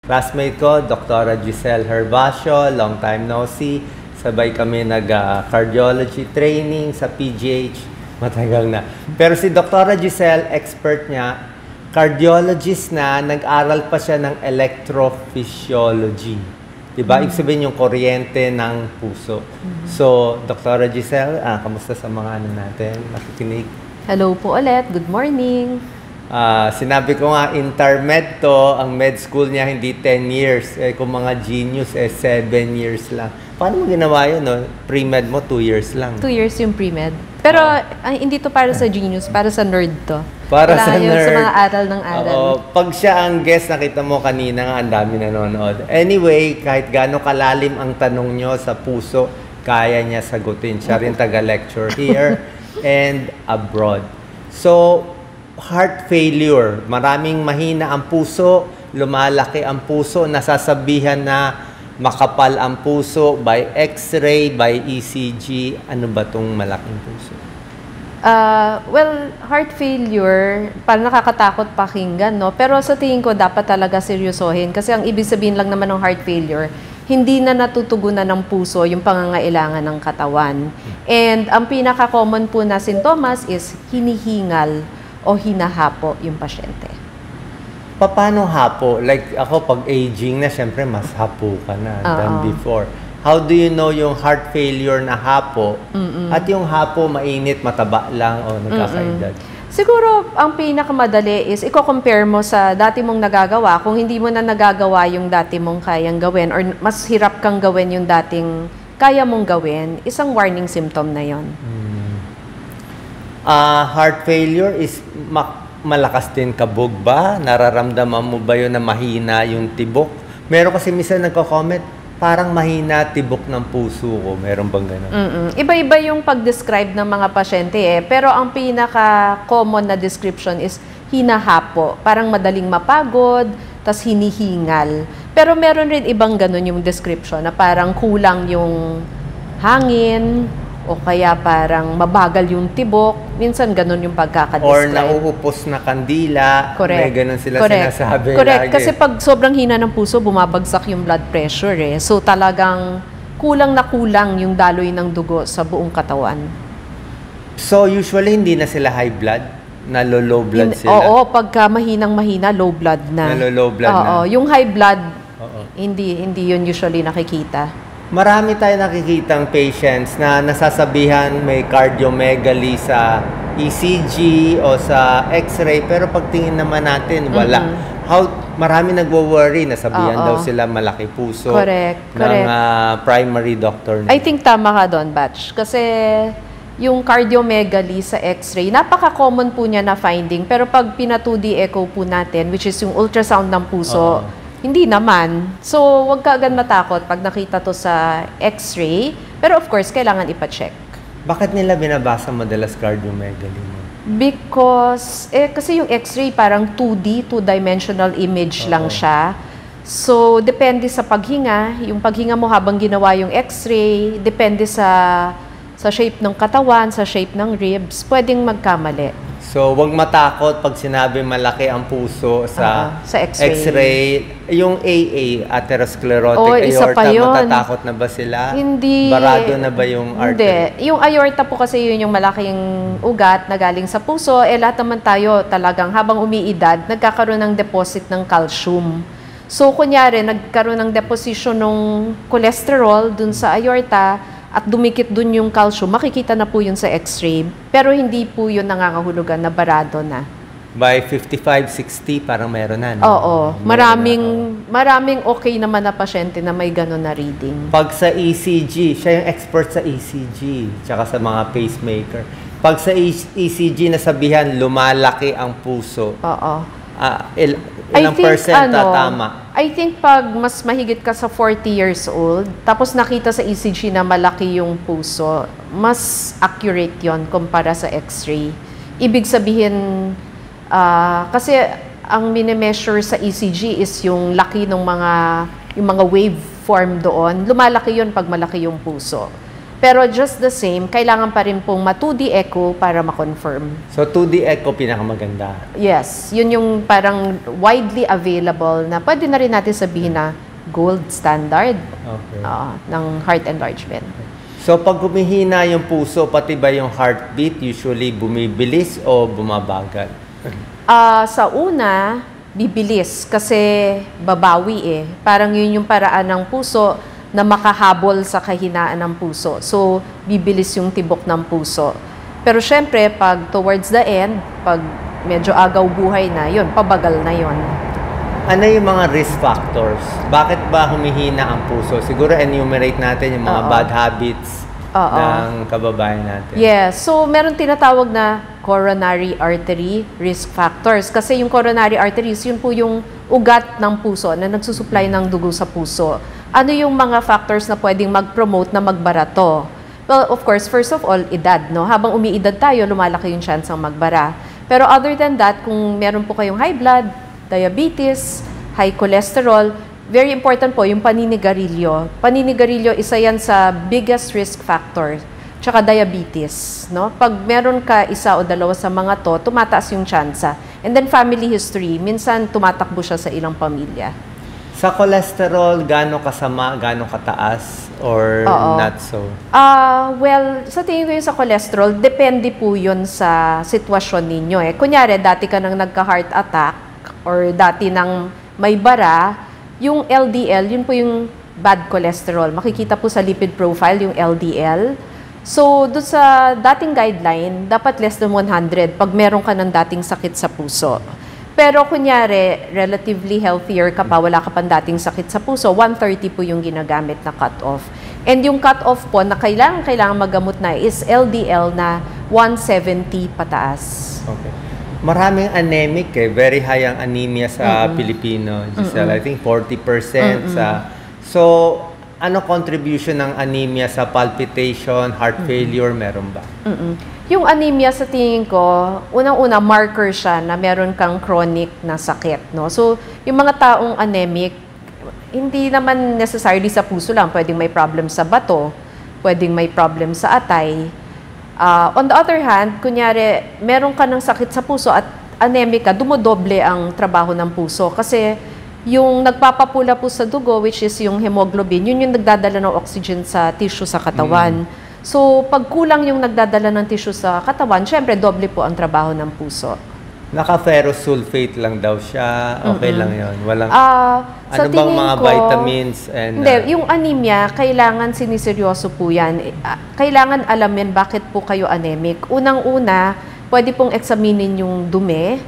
Classmate ko, Dr. Giselle Herbacio, long time no see. Sabay kami nag-cardiology training sa PGH. Matagal na. Pero si Dr. Giselle, expert niya, cardiologist na, nag-aral pa siya ng electrophysiology. Diba? Ibig sabihin yung kuryente ng puso. So, Dr. Giselle, kamusta sa mga natin? Nakikinig? Hello po ulit. Good morning. Sinabi ko nga, intermed to, ang med school niya hindi 10 years. Kung mga genius, 7 years lang. Paano mo ginawa yun? No? Pre-med mo, 2 years lang. 2 years yung pre-med. Pero hindi to para sa genius, para sa nerd to. Para sa yun nerd. Sa mga aral ng aral. Oo, pag siya ang guest, nakita mo kanina nga, ang dami nanonood. Anyway, kahit gaano kalalim ang tanong nyo sa puso, kaya niya sagutin. Siya rin taga-lecture here and abroad. So, heart failure. Maraming mahina ang puso, lumalaki ang puso, nasasabihan na makapal ang puso by X-ray, by ECG. Ano ba tong malaking puso? Well, heart failure, parang nakakatakot pakinggan, no? Pero sa tingin ko, dapat talaga seryosohin. Kasi ang ibig sabihin lang naman ng heart failure, hindi na natutugunan ng puso yung pangangailangan ng katawan. And ang pinaka-common po na sintomas is hinihingal o hinahapo yung pasyente. Paano hapo? Like ako, pag aging na, syempre mas hapo ka na than before. How do you know yung heart failure na hapo at yung hapo mainit, mataba lang o nagkakaedad? Siguro, ang pinakamadali is i-compare mo sa dati mong nagagawa. Kung hindi mo na nagagawa yung dati mong kayang gawin or mas hirap kang gawin yung dating kaya mong gawin, isang warning symptom na yon. Heart failure is malakas din kabog ba? Nararamdaman mo ba yun na mahina yung tibok? Meron kasi minsan nagko-comment, parang mahina tibok ng puso ko. Meron bang gano'n? Iba-iba yung pag-describe ng mga pasyente Pero ang pinaka-common na description is hinahapo. Parang madaling mapagod, tas hinihingal. Pero meron rin ibang gano'n yung description na parang kulang yung hangin o kaya parang mabagal yung tibok. Minsan ganun yung pagkakadescribe. Or nauupos na kandila. Correct. May ganun sila sinasabi. Correct. Lagi. Kasi pag sobrang hina ng puso, bumabagsak yung blood pressure So talagang kulang na kulang yung daloy ng dugo sa buong katawan. So usually hindi na sila high blood? Nalo-low blood sila? Oo, pagka mahinang-mahina, low blood na. Nalo-low blood na? Oo, yung high blood, hindi yun usually nakikita. Marami tayo nakikitang patients na nasasabihan may cardiomegaly sa ECG o sa X-ray, pero pagtingin naman natin, wala. Marami nagwo-worry, nasabihan daw sila malaki puso ng primary doctor. I think tama ka doon, Batch. Kasi yung cardiomegaly sa X-ray, napaka-common po niya na finding. Pero pag pina-2D echo po natin, which is yung ultrasound ng puso, hindi naman. So, huwag ka agad matakot pag nakita to sa X-ray. Pero of course, kailangan ipa-check. Bakit nila binabasa madalas cardiomegaly mo? Because, kasi yung X-ray parang 2D, two-dimensional image lang siya. So, depende sa paghinga. Yung paghinga mo habang ginawa yung X-ray, depende sa shape ng katawan, sa shape ng ribs, pwedeng magkamali. So, wag matakot pag sinabi malaki ang puso sa X-ray. Yung AA, atherosclerotic aorta, matatakot na ba sila? Hindi. Barado na ba yung artery? Hindi. Yung aorta po kasi yun yung malaking ugat na galing sa puso. Lahat naman tayo talagang habang umiidad, nagkakaroon ng deposit ng calcium. So, kunyari, nagkaroon ng deposition ng cholesterol dun sa aorta, at dumikit dun yung calcium, makikita na po yun sa X-ray. Pero hindi po yun nangangahulugan na barado na. By 55, 60, parang meron na. No? Oo. Maraming okay naman na pasyente na may gano'n na reading. Pag sa ECG, siya yung expert sa ECG, tsaka sa mga pacemaker. Pag sa ECG, nasabihan, lumalaki ang puso. Oo. Ilang percent tama? I think pag mas mahigit ka sa 40 years old, tapos nakita sa ECG na malaki yung puso, mas accurate yon kumpara sa X-ray. Ibig sabihin, kasi ang mini-measure sa ECG is yung laki ng yung mga waveform doon. Lumalaki yon pag malaki yung puso. Pero just the same, kailangan pa rin pong ma-2D echo para ma-confirm. So 2D echo pinakamaganda. Yes, yun yung parang widely available na pwede na rin natin sabihin na gold standard Okay. ng heart enlargement. So pag humihina yung puso, pati ba yung heartbeat usually bumibilis o bumabagal? Sa una, bibilis kasi babawi eh. Parang yun yung paraan ng puso na makahabol sa kahinaan ng puso. So, bibilis yung tibok ng puso. Pero syempre, pag towards the end, pag medyo agaw buhay na, yun, pabagal na yun. Ano yung mga risk factors? Bakit ba humihina ang puso? Siguro enumerate natin yung mga bad habits ng kababayan natin. Yes. So, meron tinatawag na coronary artery risk factors. Kasi yung coronary arteries, yun po yung ugat ng puso na nagsusupply ng dugo sa puso. Ano yung mga factors na pwedeng mag-promote na magbara to? Well, of course, first of all, edad, no? Habang umiidad tayo, lumalaki yung chance ng magbara. Pero other than that, kung meron po kayong high blood, diabetes, high cholesterol, very important po yung paninigarilyo. Paninigarilyo, isa yan sa biggest risk factor. Tsaka diabetes, no? Pag meron ka isa o dalawa sa mga to, tumataas yung tsansa. And then family history, minsan tumatakbo siya sa ilang pamilya. Sa cholesterol, gaano kasama, gaano kataas, or not so? Well, sa tingin ko yung sa cholesterol, depende po yun sa sitwasyon ninyo. Kunyari, dati ka nang nagka-heart attack, or dati nang may bara, yung LDL, yun po yung bad cholesterol. Makikita po sa lipid profile yung LDL. So, doon sa dating guideline, dapat less than 100 pag meron ka ng dating sakit sa puso. Pero kunyari, relatively healthier ka pa, wala ka pang dating sakit sa puso, 130 po yung ginagamit na cut-off. And yung cut-off po na kailangan magamot na is LDL na 170 pataas. Okay. Maraming anemic very high ang anemia sa Pilipino, Giselle. I think 40% sa... So, ano contribution ng anemia sa palpitation, heart failure, meron ba? Yung anemia sa tingin ko, unang-una marker siya na meron kang chronic na sakit, no? So, yung mga taong anemic, hindi naman necessarily sa puso lang, pwedeng may problem sa bato, pwedeng may problem sa atay. On the other hand, kunyari, meron ka ng sakit sa puso at anemic ka, dumodoble ang trabaho ng puso kasi yung nagpapapula po sa dugo, which is yung hemoglobin, yun yung nagdadala ng oxygen sa tissue sa katawan. So, pag kulang yung nagdadala ng tissue sa katawan, syempre, doble po ang trabaho ng puso. Naka-ferrous sulfate lang daw siya. Okay lang yun. Walang, sa ano bang mga ko, vitamins? And, hindi, yung anemia, kailangan siniseryoso po yan. Kailangan alamin bakit po kayo anemic. Unang-una, pwede pong examinin yung dumi.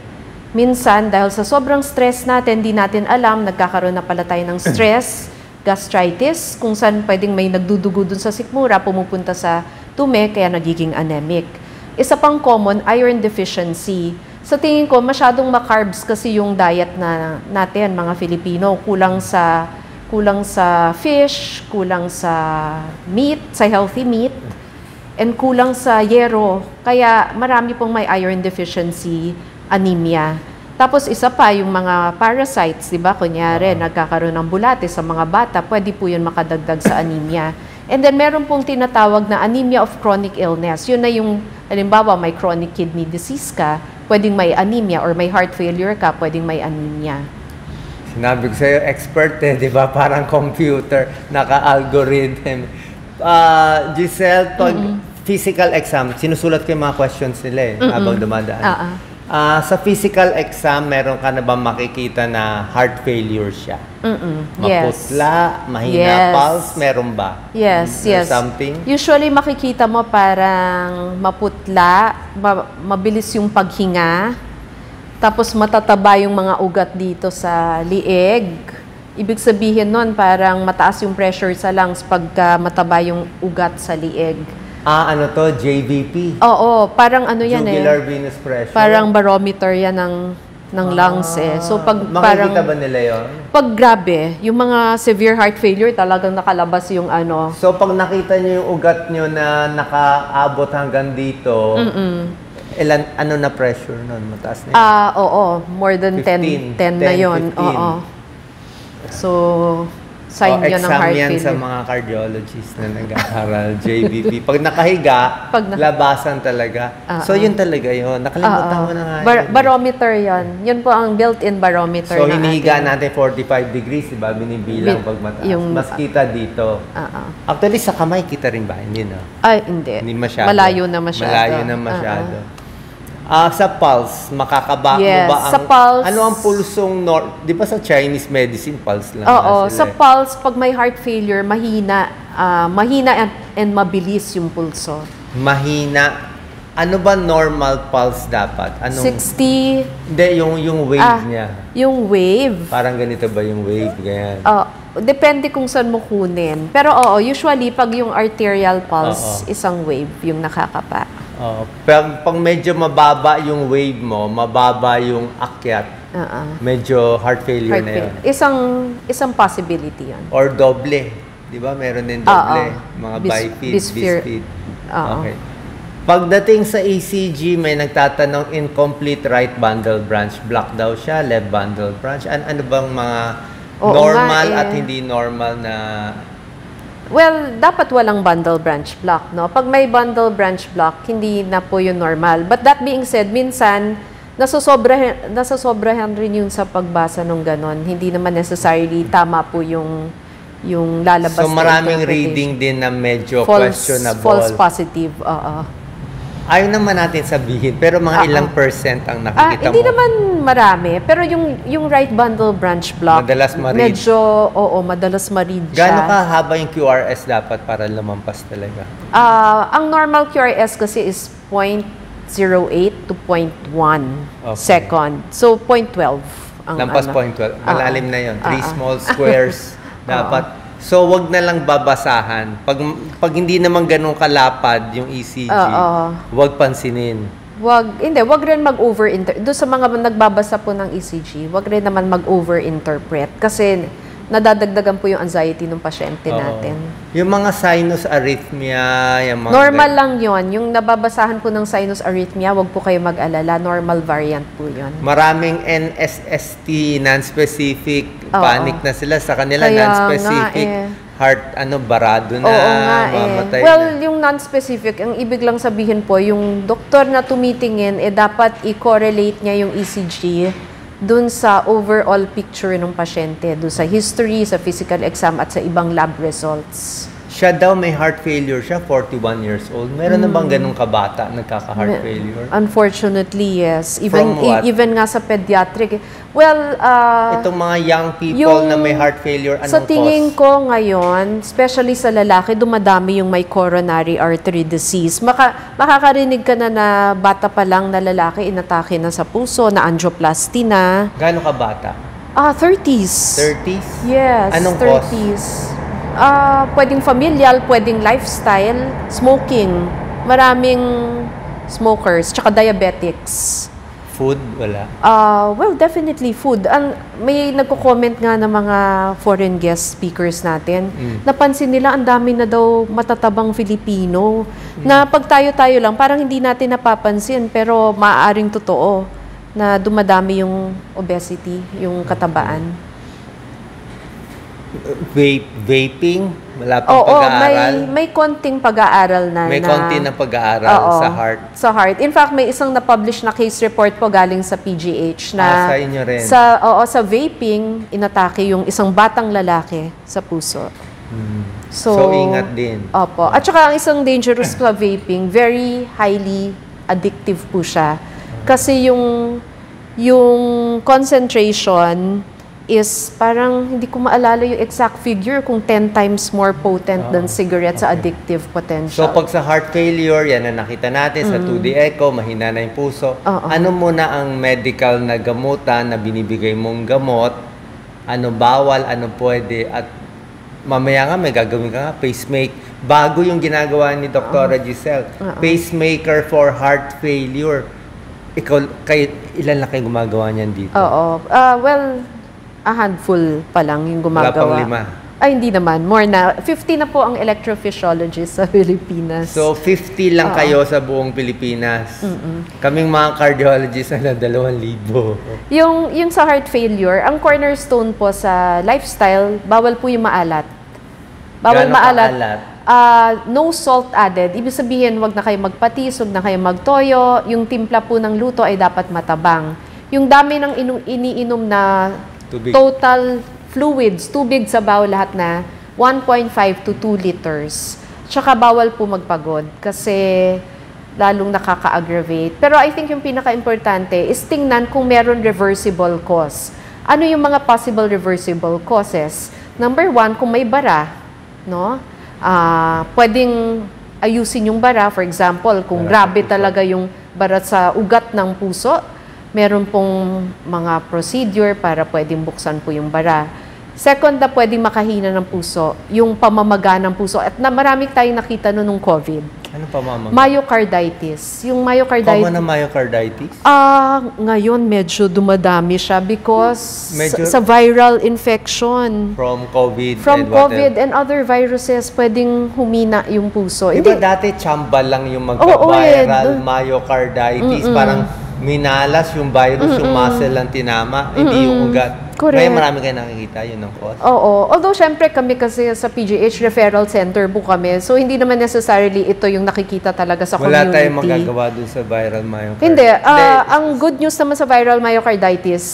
Minsan, dahil sa sobrang stress natin, di natin alam, nagkakaroon na pala tayo ng stress, gastritis, kung saan pwedeng may nagdudugo dun sa sikmura, pumupunta sa dumi, kaya nagiging anemic. Isa pang common, iron deficiency. Sa tingin ko, masyadong ma-carbs kasi yung diet na natin, mga Filipino, kulang sa fish, kulang sa meat, sa healthy meat, and kulang sa yero. Kaya marami pong may iron deficiency, anemia. Tapos isa pa, yung mga parasites, di ba? Kunyari, nagkakaroon ng bulate sa mga bata, pwede po yun makadagdag sa anemia. And then meron pong tinatawag na anemia of chronic illness. Yun na yung, halimbawa, may chronic kidney disease ka, pwedeng may anemia, or may heart failure ka, pwedeng may anemia. Sinabi ko sa'yo, expert di ba? Parang computer, naka-algorithm. Giselle, pag physical exam, sinusulat ko yung mga questions nila habang dumadaan. Sa physical exam, meron ka na ba makikita na heart failure siya? Maputla, mahina pulse, meron ba? Yes. Something? Usually makikita mo parang maputla, mabilis yung paghinga, tapos matataba yung mga ugat dito sa lieg. Ibig sabihin nun, parang mataas yung pressure sa lungs pagka mataba yung ugat sa lieg. Ano to? JVP? Oo, parang ano yan Jugular venous pressure? Parang barometer yan ng lungs So pag makikita ba nila yun? Pag grabe, yung mga severe heart failure talagang nakalabas yung ano. So pag nakita niyo yung ugat niyo na nakaabot hanggang dito, ilan ano na pressure nun? Mataas na yun? Oo, more than 10 na yun. 15. Oo. sign yun ng exam heart yan sa failure. mga cardiologists na nag-aaral, JBP. Pag nakahiga, labasan talaga. So, yun talaga yun. Nakalimutan mo na nga yun. Barometer yun. Yun po ang built-in barometer. So, hinihiga natin 45 degrees, diba? Binibilang pag mataas. Mas kita dito. Actually, sa kamay, kita rin ba? Hindi, no? Ay, hindi. Hindi masyado. Malayo na masyado. Malayo na masyado. Sa pulse, makakaba mo Yes, ba ang... sa pulse. Ano ang pulsong... Di ba sa Chinese medicine, pulse lang Oo, na sila? sa pulse, pag may heart failure, mahina. Mahina and mabilis yung pulso. Mahina. Ano ba normal pulse dapat? 60. Hindi, yung wave niya. Yung wave. Parang ganito ba yung wave? Ganyan. Depende kung saan mo kunin. Pero usually, pag yung arterial pulse, isang wave yung nakakapa. Pag medyo mababa yung wave mo, mababa yung akyat, medyo heart failure na yun. Isang possibility yun. Or doble. Di ba? Meron din doble. Mga bifid, bispid. Okay. Pagdating sa ECG, may nagtatanong incomplete right bundle branch. Block daw siya, left bundle branch. Ano bang mga normal at hindi normal na... Well, dapat walang bundle branch block, no? Pag may bundle branch block, hindi na po yun normal. But that being said, minsan, nasasobrahan rin yun sa pagbasa ng ganon. Hindi naman necessarily tama po yung lalabas na So, maraming interpretation. reading din na medyo questionable. False positive, Ayaw naman natin sabihin, pero mga ilang percent ang nakikita mo? Hindi naman marami, pero yung right bundle branch block, madalas ma-read. medyo, madalas ma-read siya. Gaano kahaba yung QRS dapat para lumampas talaga? Ang normal QRS kasi is 0.08 to 0.1 second. So, 0.12. Lampas 0.12. Malalim na yun. 3 small squares dapat. So, wag na lang babasahan. Pag hindi naman ganun kalapad yung ECG, wag pansinin. Wag rin mag-over-interpret. Doon sa mga nagbabasa po ng ECG, wag rin naman mag-over-interpret. Kasi nadadagdagan po yung anxiety ng pasyente natin. Yung mga sinus arrhythmia, yung mga... Normal lang yon. Yung nababasahan po ng sinus arrhythmia, wag po kayo mag-alala. Normal variant po yon. Maraming NSST, non-specific, panic na sila sa kanila, non-specific. Heart, barado na, mamatay Well, na. yung non-specific, ang ibig lang sabihin po, yung doktor na tumitingin, dapat i-correlate niya yung ECG dun sa overall picture ng pasyente, dun sa history, sa physical exam, at sa ibang lab results. Siya daw may heart failure siya, 41 years old. Meron na bang ganun kabata nagkaka-heart failure? Unfortunately, yes. From what? Even nga sa pediatric. Well, itong mga young people na may heart failure, anong sa tingin cause? ko ngayon, especially sa lalaki, dumadami yung may coronary artery disease. Makakarinig ka na bata pa lang na lalaki, inatake na sa puso, na angioplasty na. Gano'ng kabata? 30s. 30s? Yes, Anong 30s. Pwedeng familial, pwedeng lifestyle, smoking. Maraming smokers, tsaka diabetics. Food? Wala? Well, definitely food. May nagko-comment nga ng mga foreign guest speakers natin. Napansin nila ang dami na daw matatabang Filipino. Na pag tayo-tayo lang, parang hindi natin napapansin, pero maaaring totoo na dumadami yung obesity, yung katabaan. Vaping? Wala pang pag-aaral? May konting pag-aaral na. May konti na pag-aaral sa heart. Sa heart. In fact, may isang na-publish na case report po galing sa PGH na sa inyo rin. Sa vaping, inatake yung isang batang lalaki sa puso. So, ingat din. Opo. At saka ang isang dangerous sa vaping, very highly addictive po siya. Kasi yung concentration is parang hindi ko maalala yung exact figure kung 10 times more potent than cigarette sa addictive potential. So, pag sa heart failure, yan na nakita natin sa 2D echo, mahina na yung puso. Ano muna ang medical na gamutan na binibigay mong gamot? Ano bawal, ano pwede? At mamaya nga, may gagawin ka nga, pacemaker. Bago yung ginagawa ni Dr. Giselle. Pacemaker for heart failure. Ilan lang kayo gumagawa niyan dito? Well, a handful pa lang yung gumagawa. Wala pang 5? Ay, hindi naman. More na. 50 na po ang electrophysiologist sa Pilipinas. So, 50 lang kayo sa buong Pilipinas. Kaming mga cardiologists na 2,000. Yung sa heart failure, ang cornerstone po sa lifestyle, bawal po yung maalat. Bawal Gaano maalat. kaalat? No salt added. Ibig sabihin, wag na kayo magpatis, wag na kayo magtoyo. Yung timpla po ng luto ay dapat matabang. Yung dami ng iniinom na Tubig. total fluids, tubig sa baw lahat na 1.5 to 2 liters. Tsaka bawal po magpagod kasi lalong nakaka-aggravate. Pero I think yung pinaka-importante is tingnan kung meron reversible cause. Ano yung mga possible reversible causes? Number 1, kung may bara, no? Pwedeng ayusin yung bara. For example, kung grabe talaga yung bara sa ugat ng puso, meron pong mga procedure para pwedeng buksan po yung bara. Second na pwedeng makahina ng puso, yung pamamaga ng puso. At marami tayong nakita nung COVID. Ano pamamaga? Myocarditis. Yung myocarditis. Common na myocarditis? Ngayon medyo dumadami siya because Medyo- sa viral infection. From COVID From and COVID whatever. and other viruses, pwedeng humina yung puso. Diba dati chamba lang yung magka-viral myocarditis? Parang minalas yung virus, yung muscle lang tinama, hindi yung ugat. Correct. Ngayon marami kayo nakikita, yun ang cause. Oo. Although, syempre, kami kasi sa PGH Referral Center po kami. So, hindi naman necessarily ito yung nakikita talaga sa Wala community. tayong magagawa dun sa viral myocarditis. Hindi. Ang good news naman sa viral myocarditis,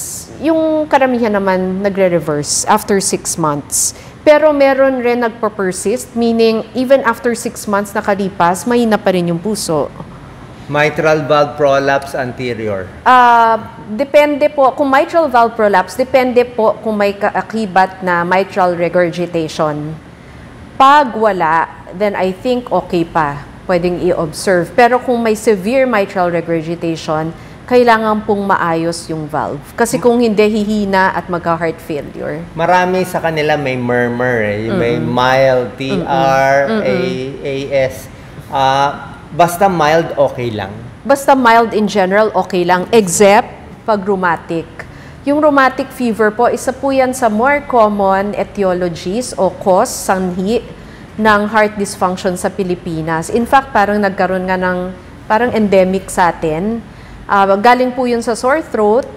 yung karamihan naman nagre-reverse after 6 months. Pero meron rin nagpo-persist, meaning even after 6 months nakalipas, mahina pa rin yung puso. Mitral valve prolapse anterior. Depende po, kung mitral valve prolapse, depende po kung may kaakibat na mitral regurgitation. Pag wala, then I think okay pa, pwedeng i-observe. Pero kung may severe mitral regurgitation, kailangan pong maayos yung valve. Kasi kung hindi, hihina at magka-heart failure. Marami sa kanila may murmur eh. May mild, TR, AS. Basta mild, okay lang. Basta mild in general, okay lang, except pag rheumatic. Yung rheumatic fever po, isa po yan sa more common etiologies o cause, sanhi ng heart dysfunction sa Pilipinas. In fact, parang nagkaroon nga ng, parang endemic sa atin. Galing po yun sa sore throat.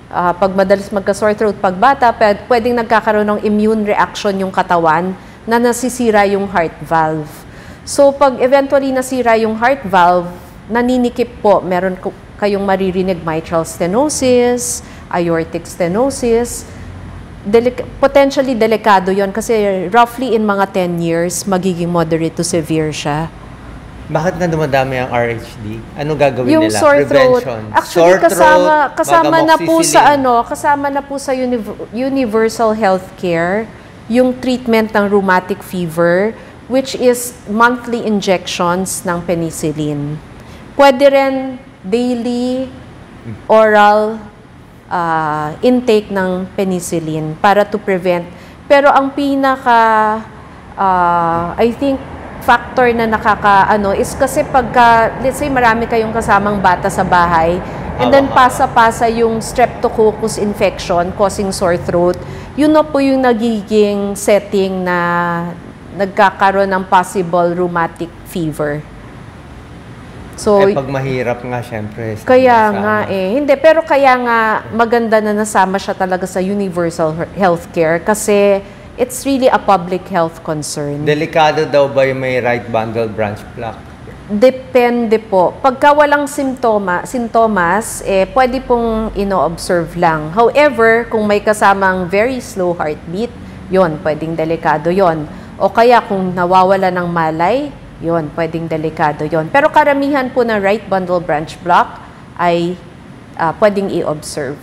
Pag madalas magka-sore throat pag bata, pwedeng nagkakaroon ng immune reaction yung katawan na nasisira yung heart valve. So, pag eventually nasira yung heart valve, naninikip po, meron kayong maririnig mitral stenosis, aortic stenosis. Potentially delikado yon kasi roughly in mga 10 years, magiging moderate to severe siya. Bakit nga dumadami ang RHD? Ano gagawin Yung nila? sore throat. Prevention. Actually, Sore throat, kasama na po magamoxicillin. kasama na po sa universal healthcare yung treatment ng rheumatic fever, which is monthly injections ng penicillin. Pwede rin daily oral intake ng penicillin para to prevent. Pero ang pinaka, I think, factor na is kasi pagka, let's say marami kayong kasamang bata sa bahay, and then pasa-pasa yung streptococcus infection causing sore throat, yun na po yung nagiging setting na nagkakaroon ng possible rheumatic fever. So, pag mahirap nga, syempre. kaya nga hindi, pero kaya nga maganda na nasama siya talaga sa universal healthcare kasi it's really a public health concern. Delikado daw ba yung may right bundle branch plaque? Depende po. Pagka walang sintomas, pwede pong ino-observe lang. However, kung may kasamang very slow heartbeat, yon pwedeng delikado yon. O kaya kung nawawala ng malay, yon pwedeng delikado yon. Pero karamihan po ng right bundle branch block ay pwedeng i-observe.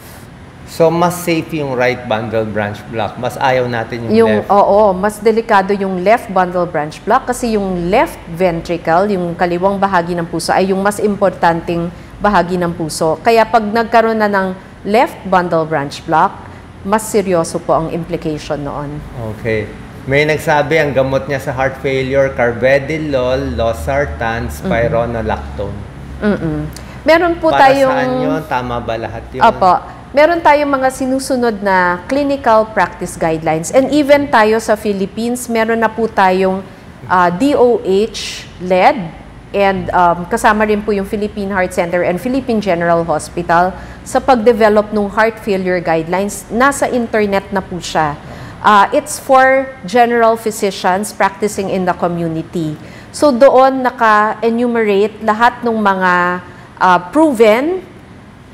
So, mas safe yung right bundle branch block. Mas ayaw natin yung left. Oo, mas delikado yung left bundle branch block kasi yung left ventricle, yung kaliwang bahagi ng puso, ay yung mas importanteng bahagi ng puso. Kaya pag nagkaroon na ng left bundle branch block, mas seryoso po ang implication noon. Okay. May nagsabi ang gamot niya sa heart failure, carvedilol, losartan, spironolactone. Meron po Para tayong... saan yun? Tama ba lahat yun? Opo. meron tayong mga sinusunod na clinical practice guidelines. And even tayo sa Philippines, meron na po tayong DOH-led and kasama rin po yung Philippine Heart Center and Philippine General Hospital sa pag-develop ng heart failure guidelines. Nasa internet na po siya. It's for general physicians practicing in the community. So doon naka-enumerate lahat ng mga proven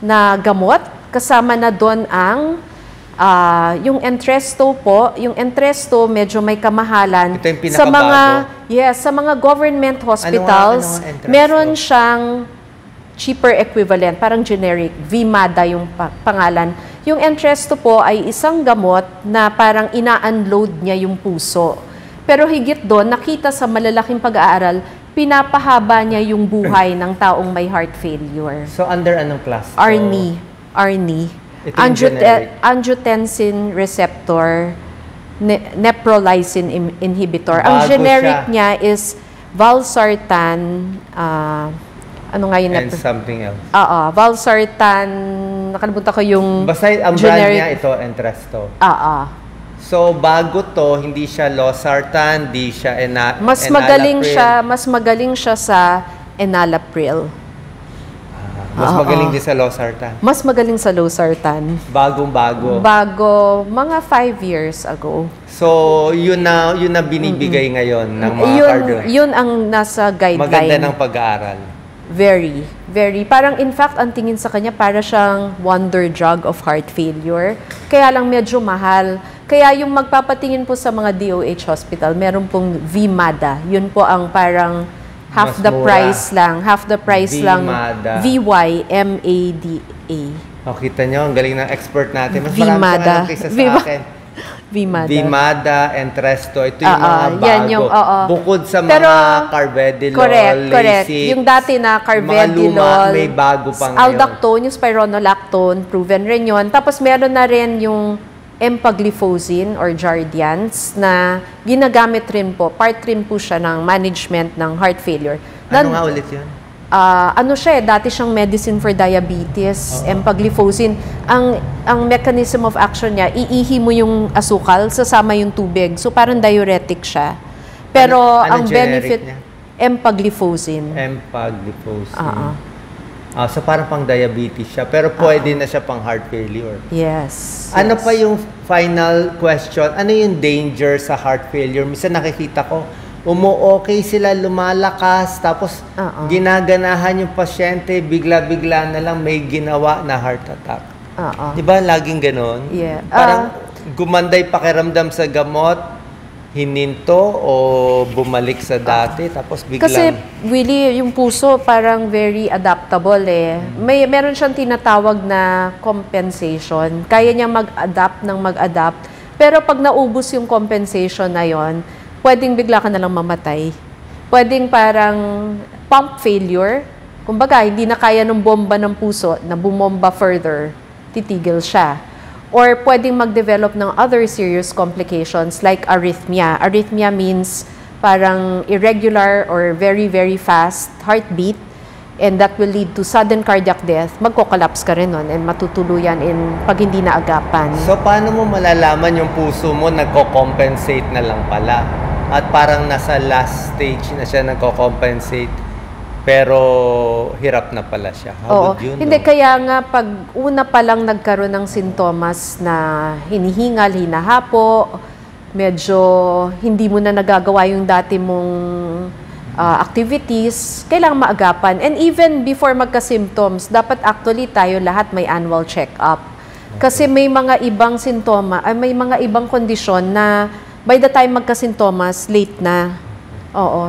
na gamot. Kasama na doon ang yung Entresto po. Yung Entresto medyo may kamahalan. Ito yung sa mga pinakabago. sa mga government hospitals, ano Entresto? meron siyang cheaper equivalent, parang generic, Vimada yung pangalan. Yung Entresto po ay isang gamot na parang ina-unload niya yung puso. Pero higit doon, nakita sa malalaking pag-aaral, pinapahaba niya yung buhay ng taong may heart failure. So, under anong class? ARNI. Ito yung generic. Angiotensin receptor, neprilysin inhibitor. Bago Ang generic siya. niya is valsartan, ano nga yun? And something else. Valsartan, nakalimutan ko yung Basta ang brand niya ito, Entresto. So, bago to, hindi siya losartan, hindi siya mas magaling siya sa enalapril. Mas magaling din sa losartan. Mas magaling sa losartan. Bagong-bago. Mga 5 years ago. So, yun na binibigay ngayon ng mga cardio. Yun ang nasa guideline. Maganda ng pag-aaral. Very, very. Parang in fact, ang tingin sa kanya, para siyang wonder drug of heart failure. Kaya lang medyo mahal. Kaya yung magpapatingin po sa mga DOH hospital, meron pong Vimada. Yun po ang parang half Mas the mura. price lang. Half the price lang. Vimada. Vymada. Kita nyo, ang galing ng expert natin. Mas Vimada. marami pang alam kaysa sa akin. Vimada, Entresto. Ito yung mga bago. Yan yung, Bukod sa Pero, mga carvedilol, correct. Lasix, Yung dati na carvedilol, mga luma, may bago pang aldactone, yung spironolactone, proven rin yun. Tapos meron na rin yung empagliflozin or Jardiance na ginagamit rin po, part rin po siya ng management ng heart failure. Ano nga ulit yun? Dati siyang medicine for diabetes, empagliflozin. Ang mechanism of action niya, iihi mo yung asukal, sasama yung tubig. So parang diuretic siya. Pero ang benefit, niya? empagliflozin. Empagliflozin. So parang pang diabetes siya, pero pwede na siya pang heart failure. Yes. Ano pa yung final question? Ano yung danger sa heart failure? Minsan nakikita ko, umu-okay sila, lumalakas, tapos ginaganahan yung pasyente, bigla-bigla na lang may ginawa na heart attack. Di ba laging ganon? Yeah. Parang gumanday pakiramdam sa gamot, hininto o bumalik sa dati, tapos biglang... Kasi, Willie, yung puso parang very adaptable eh. Meron siyang tinatawag na compensation. Kaya niya mag-adapt. Pero pag naubos yung compensation na yon, pwedeng bigla ka na lang mamatay. Pwedeng parang pump failure. Kumbaga, hindi na kaya ng bomba ng puso na bumomba further, titigil siya. Or pwedeng mag-develop ng other serious complications like arrhythmia. Arrhythmia means parang irregular or very, very fast heartbeat, and that will lead to sudden cardiac death. Magko-collapse ka rin nun and matutuluyan pag hindi naagapan. So, paano mo malalaman yung puso mo nagko-compensate na lang pala? At parang nasa last stage na siya nagko-compensate, pero hirap na pala siya. How would you know? Hindi, kaya nga pag una pa lang nagkaroon ng sintomas na hinihingal, hinahapo, medyo hindi mo na nagagawa yung dati mong activities, kailangan maagapan. And even before magka-symptoms, dapat actually tayo lahat may annual check-up. Kasi may mga ibang may mga ibang kondisyon na by the time magka-sintomas, late na.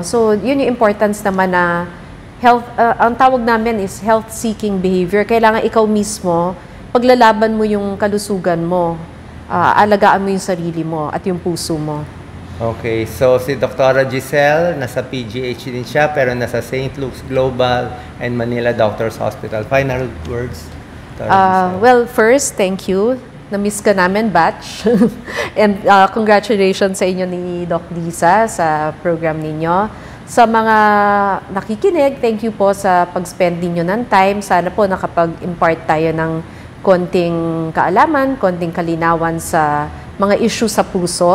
So yun yung importance naman na health, ang tawag namin is health-seeking behavior. Kailangan ikaw mismo, paglalaban mo yung kalusugan mo, alagaan mo yung sarili mo at yung puso mo. Okay, so si Dr. Giselle, nasa PGH din siya, pero nasa St. Luke's Global and Manila Doctors Hospital. Final words? Well, first, thank you. Na-miss ka namin, batch. And congratulations sa inyo ni Doc Lisa sa program ninyo. Sa mga nakikinig, thank you po sa pag-spend ninyo ng time. Sana po nakapag-impart tayo ng konting kaalaman, konting kalinawan sa mga issue sa puso.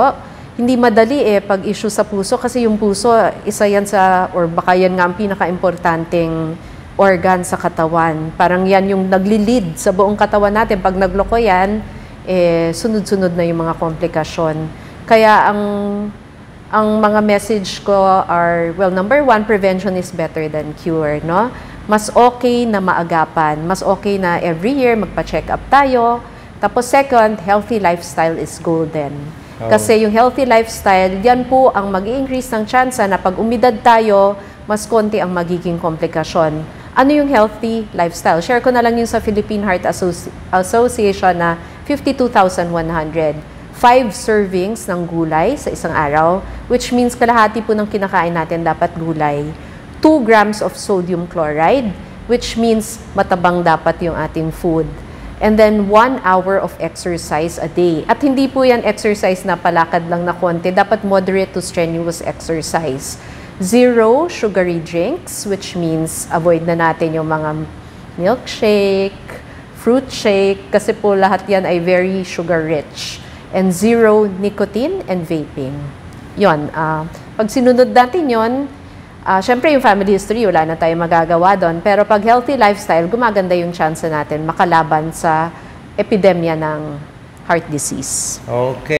Hindi madali pag issue sa puso kasi yung puso, isa yan or baka yan nga ang pinaka-importanting organ sa katawan. Parang yan yung nagli-lead sa buong katawan natin. Pag nagloko yan, sunod-sunod na yung mga komplikasyon. Kaya ang mga message ko are, well, number one, prevention is better than cure, no? Mas okay na maagapan. Mas okay na every year magpa-check up tayo. Tapos second, healthy lifestyle is golden. Kasi yung healthy lifestyle, yan po ang mag-i-increase ng tsansa na pag umidad tayo, mas konti ang magiging komplikasyon. Ano yung healthy lifestyle? Share ko na lang yung sa Philippine Heart Association na 52,100. 5 servings ng gulay sa isang araw, which means kalahati po ng kinakain natin dapat gulay. 2 grams of sodium chloride, which means matabang dapat yung ating food. And then 1 hour of exercise a day. At hindi po yan exercise na palakad lang na konti. Dapat moderate to strenuous exercise. 0 sugary drinks, which means avoid na natin yung mga milkshake, fruit shake, kasi po lahat yan ay very sugar rich. And 0 nicotine and vaping. Yon. Pag sinunod natin yon, syempre yung family history, wala na tayo magagawa doon. Pero pag healthy lifestyle, gumaganda yung chance natin makalaban sa epidemya ng heart disease. Okay.